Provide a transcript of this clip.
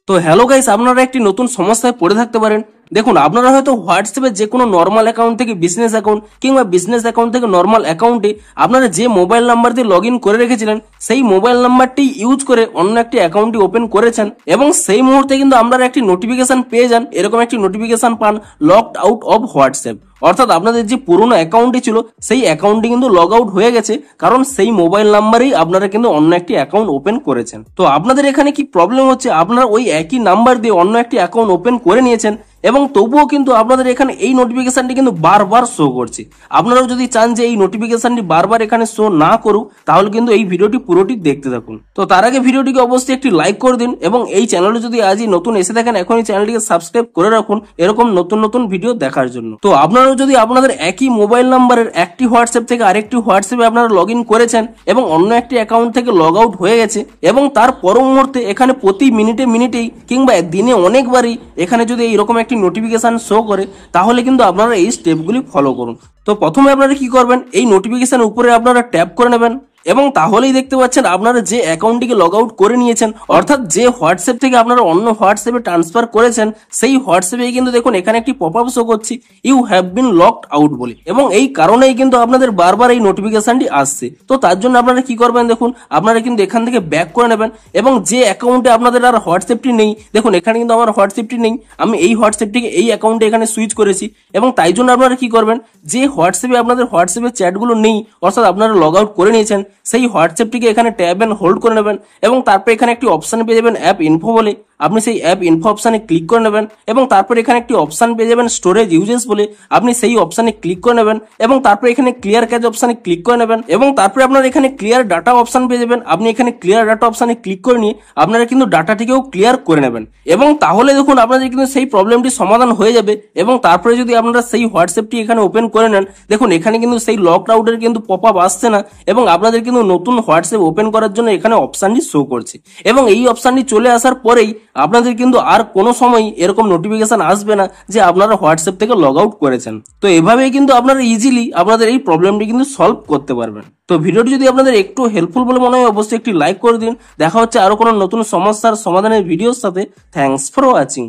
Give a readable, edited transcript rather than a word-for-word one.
তো hello guys, আপনারা একটি নতুন সমস্যায় পড়ে থাকতে পারেন। দেখুন, আপনারা হয়তো হোয়াটসঅ্যাপে যে কোনো নর্মাল অ্যাকাউন্ট থেকে বিজনেস অ্যাকাউন্ট কিংবা বিজনেস অ্যাকাউন্ট থেকে নর্মাল অ্যাকাউন্টে আপনারা যে মোবাইল নাম্বার দিয়ে লগ ইন করে রেখেছিলেন সেই মোবাইল নাম্বারটি ইউজ করে অন্য একটি অ্যাকাউন্টটি ওপেন করেছেন এবং সেই মুহূর্তে কিন্তু আপনারা একটি নোটিফিকেশন পেয়ে যান। এরকম একটি নোটিফিকেশন পান, লকড আউট অফ হোয়াটসঅ্যাপ। অর্থাৎ আপনাদের যে পুরোনো অ্যাকাউন্টটি ছিল সেই অ্যাকাউন্টটি কিন্তু লগ আউট হয়ে গেছে, কারণ সেই মোবাইল নাম্বারেই আপনারা কিন্তু অন্য একটি অ্যাকাউন্ট ওপেন করেছেন। তো আপনাদের এখানে কি প্রবলেম হচ্ছে, আপনারা ওই একই নাম্বার দিয়ে অন্য একটি অ্যাকাউন্ট ওপেন করে নিয়েছেন এবং তবুও কিন্তু আপনাদের এখানে এই নোটিফিকেশনটি কিন্তু বারবার শো করছে। আপনারাও যদি চান যে এই নোটিফিকেশনটি বারবার এখানে শো না করুক, তাহলে কিন্তু এই ভিডিওটি পুরোটি দেখতে থাকুন। তো তার আগে ভিডিওটিকে অবশ্যই একটি লাইক করে দিন এবং এই চ্যানেলে যদি আজই নতুন এসে থাকেন এখনই চ্যানেলটিকে সাবস্ক্রাইব করে রাখুন এরকম নতুন নতুন ভিডিও দেখার জন্য। তো আপনারাও যদি আপনাদের একই মোবাইল নাম্বারের একটি হোয়াটসঅ্যাপ থেকে আরেকটি হোয়াটসঅ্যাপে আপনারা লগ ইন করেছেন এবং অন্য একটি অ্যাকাউন্ট থেকে লগ আউট হয়ে গেছে এবং তার পর মুহূর্তে এখানে প্রতি মিনিটেই কিংবা দিনে অনেকবারই এখানে যদি এইরকম একটি নোটিফিকেশন শো করে, তাহলে কিন্তু আপনারা এই স্টেপগুলি ফলো করুন। তো প্রথমে আপনারা কি করবেন, এই নোটিফিকেশন উপরে আপনারা ট্যাপ করে নেবেন এবং তাহলেই দেখতে পাচ্ছেন আপনারা যে অ্যাকাউন্টটিকে লগ আউট করে নিয়েছেন, অর্থাৎ যে হোয়াটসঅ্যাপ থেকে আপনারা অন্য হোয়াটসঅ্যাপে ট্রান্সফার করেছেন সেই হোয়াটসঅ্যাপে কিন্তু দেখুন এখানে একটি পপআপ শো করছে you have been locked out বলে, এবং এই কারণেই কিন্তু আপনাদের বারবার এই নোটিফিকেশনটি আসছে। তো তার জন্য আপনারা কি করবেন, দেখুন আপনারা কিন্তু এখান থেকে ব্যাক করে নেবেন এবং যে অ্যাকাউন্টে আপনাদের আর হোয়াটসঅ্যাপটি নেই, দেখুন এখানে কিন্তু আমার হোয়াটসঅ্যাপটি নেই, আমি এই হোয়াটসঅ্যাপটিকে এই অ্যাকাউন্টে এখানে সুইচ করেছি এবং তাই জন্য আপনারা কি করবেন, যে হোয়াটসঅ্যাপে আপনাদের হোয়াটসঅ্যাপের চ্যাটগুলো নেই অর্থাৎ আপনারা লগ আউট করে নিয়েছেন সেই হোয়াটসঅ্যাপটিকে এখানে ট্যাব এন্ড হোল্ড করে নেবেন এবং তারপর এখানে একটি অপশন পেয়ে যাবেন অ্যাপ ইনফো বলে, আপনি সেই অ্যাপ ইনফো অপশনে ক্লিক করে নেবেন এবং তারপর এখানে একটি অপশন পেয়ে যাবেন স্টোরেজ ইউজেস বলে, আপনি সেই অপশনে ক্লিক করে নেবেন এবং তারপর এখানে ক্লিয়ার ক্যাচ অপশনে ক্লিক করে নেবেন এবং তারপরে আপনার এখানে ক্লিয়ার ডাটা অপশন পেয়ে যাবেন। আপনি এখানে ক্লিয়ার ডাটা অপশনে ক্লিক করে নিয়ে আপনারা কিন্তু ডাটাটিকেও ক্লিয়ার করে নেবেন এবং তাহলে দেখুন আপনাদের কিন্তু সেই প্রবলেমটি সমাধান হয়ে যাবে। এবং তারপরে যদি আপনারা সেই হোয়াটসঅ্যাপটি এখানে ওপেন করে নেন, দেখুন এখানে কিন্তু সেই লকড আউটের কিন্তু পপআপ আসছে না এবং আপনাদের কিন্তু নতুন হোয়াটসঅ্যাপ ওপেন করার জন্য এখানে অপশনটি শো করছে এবং এই অপশনটি চলে আসার পরেই আপনাদের কিন্তু আর কোনো সময় এরকম নোটিফিকেশন আসবে না যে আপনারা হোয়াটসঅ্যাপ থেকে লগ আউট করেছেন। তো এভাবেই কিন্তু আপনারা ইজিলি আপনাদের এই প্রবলেমটি কিন্তু সলভ করতে পারবেন। তো ভিডিওটি যদি আপনাদের একটু হেল্পফুল বলে মনে হয় অবশ্যই একটি লাইক করে দিন। দেখা হচ্ছে আরো কোনো নতুন সমস্যার সমাধানের ভিডিওর সাথে। Thanks for watching.